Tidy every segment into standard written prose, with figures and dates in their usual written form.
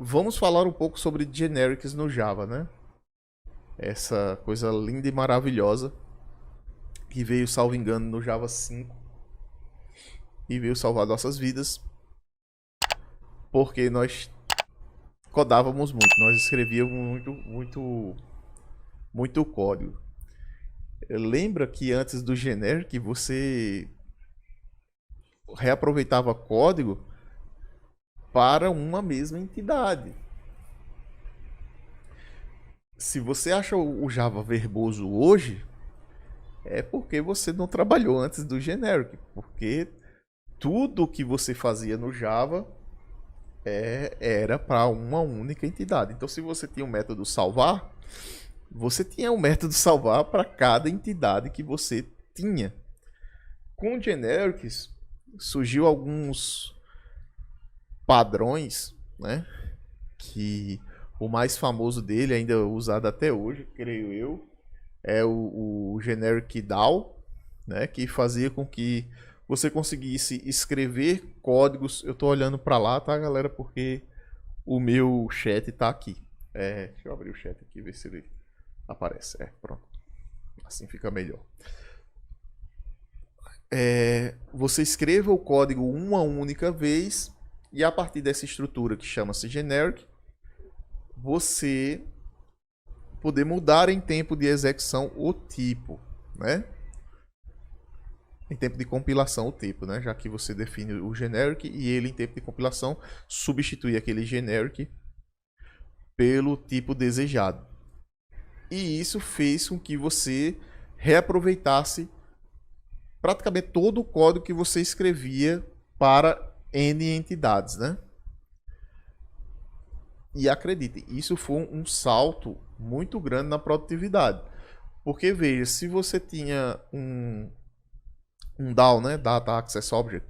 Vamos falar um pouco sobre generics no Java, né? Essa coisa linda e maravilhosa que veio, salvo engano, no Java 5 e veio salvar nossas vidas, porque nós codávamos muito, nós escrevíamos muito código. Lembra que antes do generic você reaproveitava código para uma mesma entidade. Se você acha o Java verboso hoje, é porque você não trabalhou antes do generic, porque tudo que você fazia no Java era para uma única entidade. Então, se você tinha um método salvar, você tinha um método salvar para cada entidade que você tinha. Com o generics, surgiu alguns padrões, né? Que o mais famoso dele, ainda usado até hoje, creio eu, é o generic DAO, né? Que fazia com que você conseguisse escrever códigos. Eu estou olhando para lá, tá, galera? Porque o meu chat está aqui. Deixa eu abrir o chat aqui e ver se ele aparece. Pronto. Assim fica melhor. Você escreva o código uma única vez e a partir dessa estrutura que chama-se generic, você poder mudar em tempo de execução o tipo, né? Em tempo de compilação o tipo, né? Já que você define o generic e ele em tempo de compilação substitui aquele generic pelo tipo desejado. E isso fez com que você reaproveitasse praticamente todo o código que você escrevia para N entidades, né? E acreditem, isso foi um salto muito grande na produtividade. Porque veja, se você tinha um DAO, né, Data Access Object,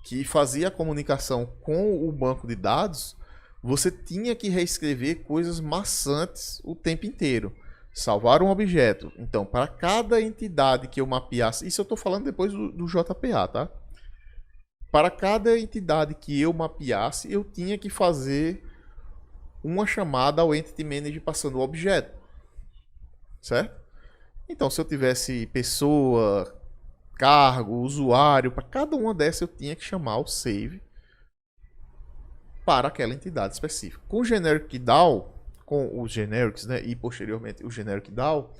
que fazia a comunicação com o banco de dados, você tinha que reescrever coisas maçantes o tempo inteiro. Salvar um objeto. Então, para cada entidade que eu mapeasse, isso eu estou falando depois do JPA, tá? Para cada entidade que eu mapeasse, eu tinha que fazer uma chamada ao Entity Manager passando o objeto. Certo? Então, se eu tivesse pessoa, cargo, usuário, para cada uma dessas eu tinha que chamar o save para aquela entidade específica. Com o generic DAO, com os generics, né, e posteriormente o generic DAO,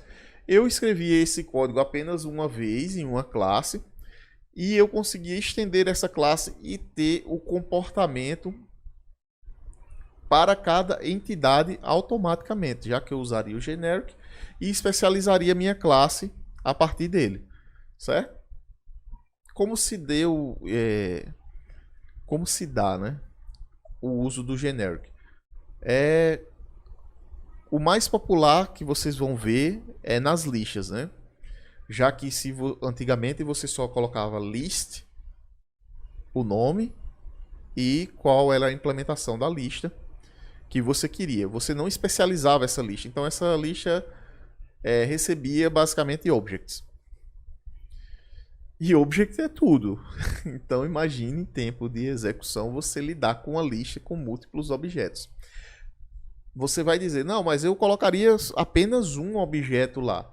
eu escrevia esse código apenas uma vez em uma classe e eu conseguia estender essa classe e ter o comportamento para cada entidade automaticamente, já que eu usaria o generic e especializaria minha classe a partir dele, certo? Como se deu, como se dá, né, o uso do generic? O mais popular que vocês vão ver é nas listas, né? Já que antigamente você só colocava list, o nome e qual era a implementação da lista que você queria. Você não especializava essa lista. Então essa lista recebia basicamente objects. E object é tudo. Então imagine em tempo de execução você lidar com uma lista com múltiplos objetos. Você vai dizer, não, mas eu colocaria apenas um objeto lá.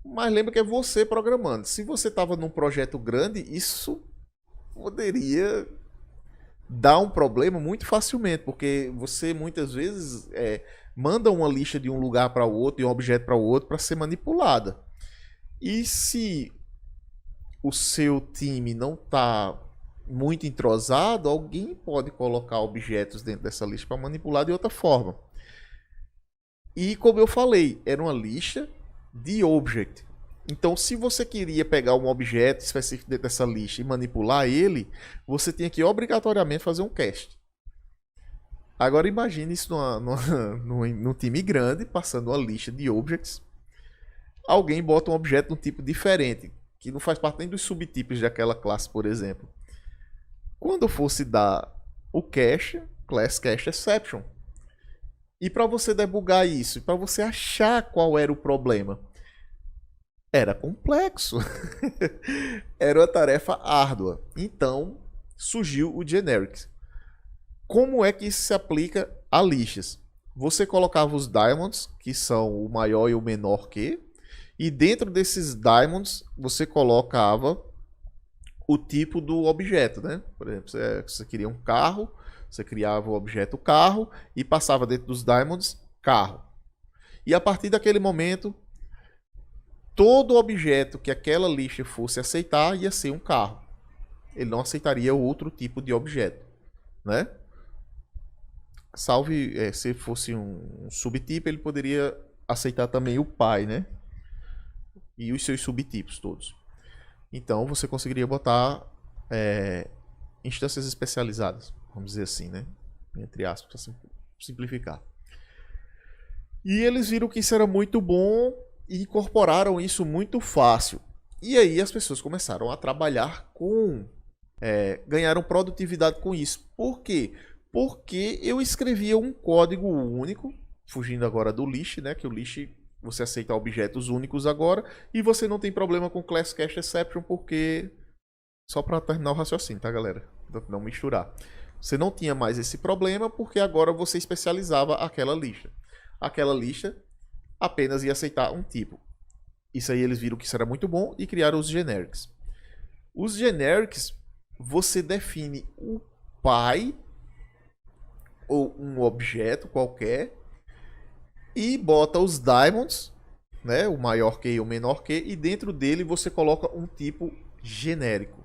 Mas lembra que é você programando. Se você estava num projeto grande, isso poderia dar um problema muito facilmente, porque você muitas vezes manda uma lista de um lugar para o outro, de um objeto para o outro, para ser manipulada. E se o seu time não está muito entrosado, alguém pode colocar objetos dentro dessa lista para manipular de outra forma. E como eu falei, era uma lista de object. Então, se você queria pegar um objeto específico dentro dessa lista e manipular ele, você tinha que obrigatoriamente fazer um cast. Agora imagine isso num time grande, passando uma lista de objects. Alguém bota um objeto de um tipo diferente, que não faz parte nem dos subtipos daquela classe, por exemplo. Quando fosse dar o cache, class cache exception. E para você debugar isso, para você achar qual era o problema, era complexo. Era uma tarefa árdua. Então surgiu o generic. Como é que isso se aplica a lixas? Você colocava os diamonds, que são o maior e o menor que, e dentro desses diamonds você colocava o tipo do objeto, né? Por exemplo, você queria um carro, você criava o objeto carro e passava dentro dos diamonds carro. E a partir daquele momento, todo objeto que aquela lixa fosse aceitar ia ser um carro. Ele não aceitaria outro tipo de objeto, né? Salve, se fosse um subtipo, ele poderia aceitar também o pai, né? E os seus subtipos todos. Então você conseguiria botar instâncias especializadas, vamos dizer assim, né? Entre aspas, para simplificar. E eles viram que isso era muito bom e incorporaram isso muito fácil. E aí as pessoas começaram a trabalhar com... ganharam produtividade com isso. Por quê? Porque eu escrevia um código único, fugindo agora do lixo, né? Que o lixo você aceita objetos únicos agora e você não tem problema com Class Cast Exception porque... Só para terminar o raciocínio, tá, galera? Não misturar. Você não tinha mais esse problema porque agora você especializava aquela lista. Aquela lista apenas ia aceitar um tipo. Isso aí eles viram que isso era muito bom e criaram os generics. Os generics, você define o pai ou um objeto qualquer e bota os diamonds, né, o maior que e o menor que, e dentro dele você coloca um tipo genérico.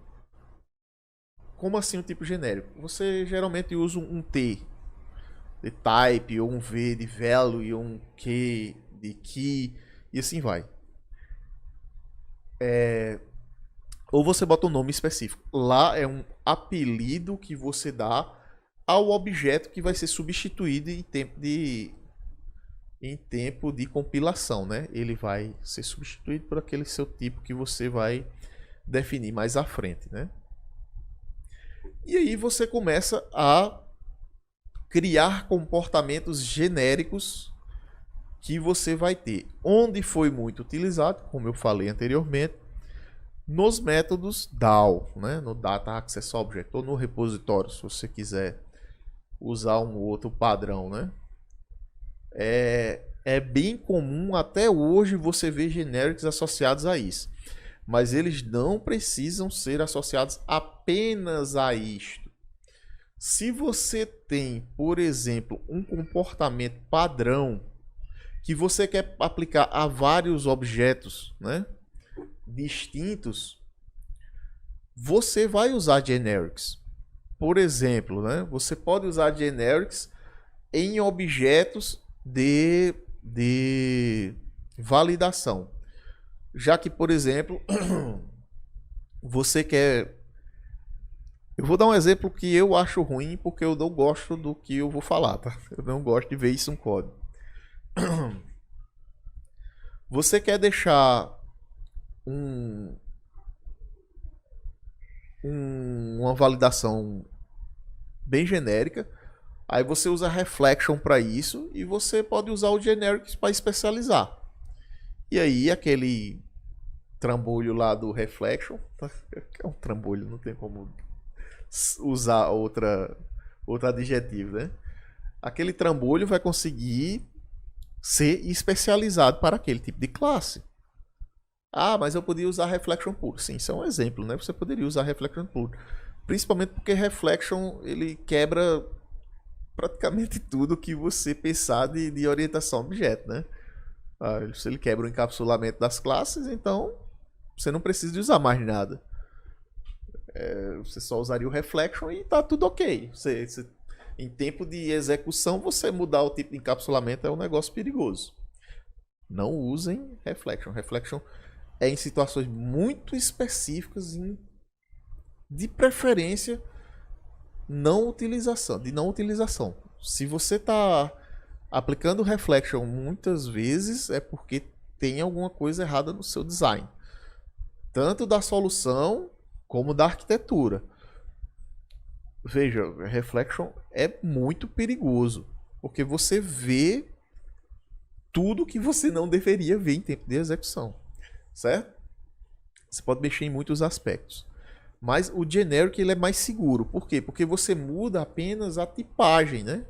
Como assim um tipo genérico? Você geralmente usa um T de type, ou um V de value, ou um Q de key, e assim vai. Ou você bota um nome específico. Lá é um apelido que você dá ao objeto que vai ser substituído em tempo de compilação, né? Ele vai ser substituído por aquele seu tipo que você vai definir mais à frente, né? E aí você começa a criar comportamentos genéricos que você vai ter. Onde foi muito utilizado, como eu falei anteriormente, nos métodos DAO, né? No Data Access Object, ou no repositório, se você quiser usar um outro padrão, né? É bem comum até hoje você ver generics associados a isso. Mas eles não precisam ser associados apenas a isto. Se você tem, por exemplo, um comportamento padrão que você quer aplicar a vários objetos, né, distintos, você vai usar generics. Por exemplo, né, você pode usar generics em objetos de validação. Já que, por exemplo, você quer... Eu vou dar um exemplo que eu acho ruim porque eu não gosto do que eu vou falar, tá? Eu não gosto de ver isso em código. Você quer deixar uma validação bem genérica, aí você usa reflection para isso e você pode usar o generics para especializar. E aí aquele trambolho lá do reflection, é um trambolho, não tem como usar outro adjetivo, né? Aquele trambolho vai conseguir ser especializado para aquele tipo de classe. Ah, mas eu podia usar reflection puro. Sim, isso é um exemplo, né? Você poderia usar reflection puro. Principalmente porque reflection ele quebra praticamente tudo que você pensar de orientação a objeto, né? Se ele quebra o encapsulamento das classes, então você não precisa de usar mais nada. Você só usaria o reflection e tá tudo ok. Em tempo de execução, você mudar o tipo de encapsulamento é um negócio perigoso. Não usem reflection. Reflection é em situações muito específicas, de preferência de não utilização. Se você está aplicando reflection muitas vezes, é porque tem alguma coisa errada no seu design, tanto da solução como da arquitetura. Veja, reflection é muito perigoso, porque você vê tudo que você não deveria ver em tempo de execução, certo? Você pode mexer em muitos aspectos, Mas o generic ele é mais seguro. Por quê? Porque você muda apenas a tipagem, né?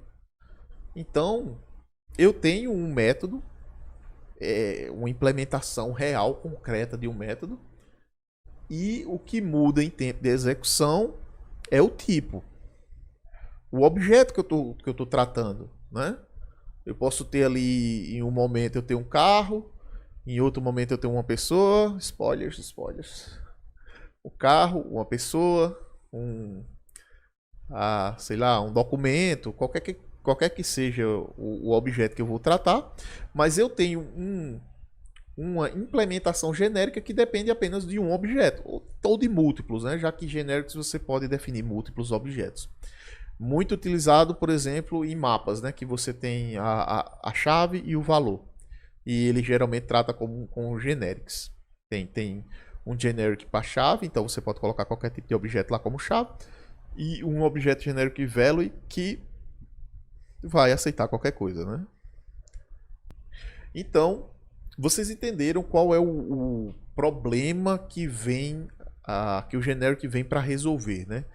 Então, eu tenho um método, uma implementação real, concreta de um método, e o que muda em tempo de execução é o tipo, o objeto que eu tô tratando, né? Eu posso ter ali, em um momento eu tenho um carro, em outro momento eu tenho uma pessoa, spoilers, o carro, uma pessoa, sei lá, um documento, qualquer que seja o objeto que eu vou tratar, mas eu tenho uma implementação genérica que depende apenas de um objeto, ou de múltiplos, né? Já que genéricos você pode definir múltiplos objetos. Muito utilizado, por exemplo, em mapas, né? Que você tem a chave e o valor. E ele geralmente trata com generics. Tem um generic para chave, então você pode colocar qualquer tipo de objeto lá como chave. E um objeto generic value que vai aceitar qualquer coisa, né? Então, vocês entenderam qual é o problema que que o generic vem para resolver, né?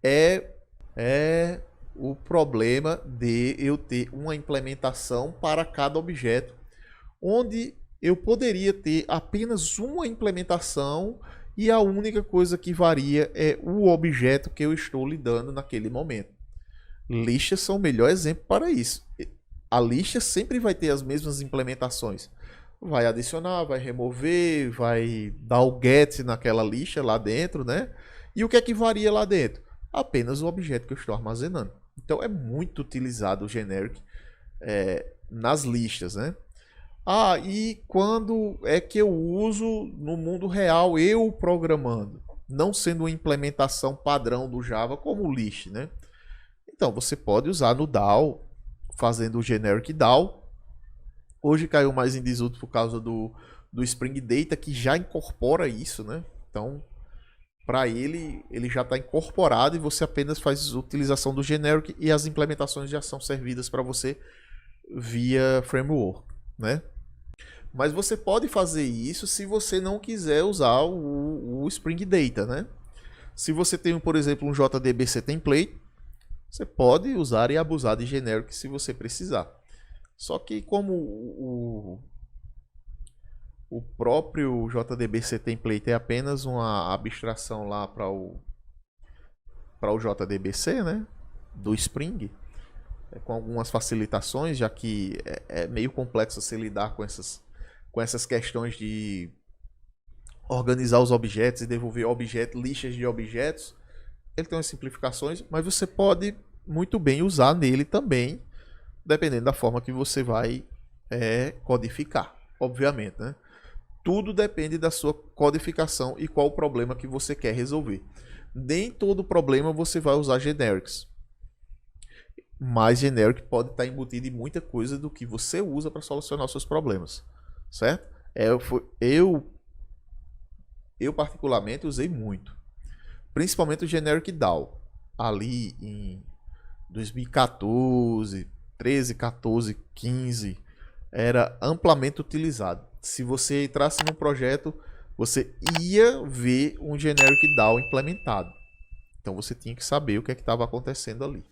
É o problema de eu ter uma implementação para cada objeto, onde eu poderia ter apenas uma implementação e a única coisa que varia é o objeto que eu estou lidando naquele momento. Listas são o melhor exemplo para isso. A lista sempre vai ter as mesmas implementações. Vai adicionar, vai remover, vai dar o get naquela lista lá dentro, né? E o que é que varia lá dentro? Apenas o objeto que eu estou armazenando. Então é muito utilizado o generic nas listas, né? E quando é que eu uso no mundo real, eu programando, não sendo uma implementação padrão do Java como o list, né? Então você pode usar no DAO, fazendo o generic DAO. Hoje caiu mais em desuso por causa do Spring Data, que já incorpora isso, né? Então, para ele já está incorporado e você apenas faz utilização do generic e as implementações já são servidas para você via framework, né? Mas você pode fazer isso se você não quiser usar o Spring Data, né? Se você tem, por exemplo, um JDBC template, você pode usar e abusar de generic se você precisar. Só que como o próprio JDBC template é apenas uma abstração lá para o JDBC, né? Do Spring, com algumas facilitações, já que é meio complexo se lidar com essas questões de organizar os objetos e devolver listas de objetos. Ele tem umas simplificações, mas você pode muito bem usar nele também, dependendo da forma que você vai codificar, obviamente, né? Tudo depende da sua codificação e qual o problema que você quer resolver. Nem todo problema você vai usar generics, mas generic pode estar embutido em muita coisa do que você usa para solucionar os seus problemas, certo? Eu particularmente usei muito, principalmente o generic DAO, ali em 2014, 13, 14, 15, era amplamente utilizado. Se você entrasse no projeto, você ia ver um generic DAO implementado. Então você tinha que saber o que é que estava acontecendo ali.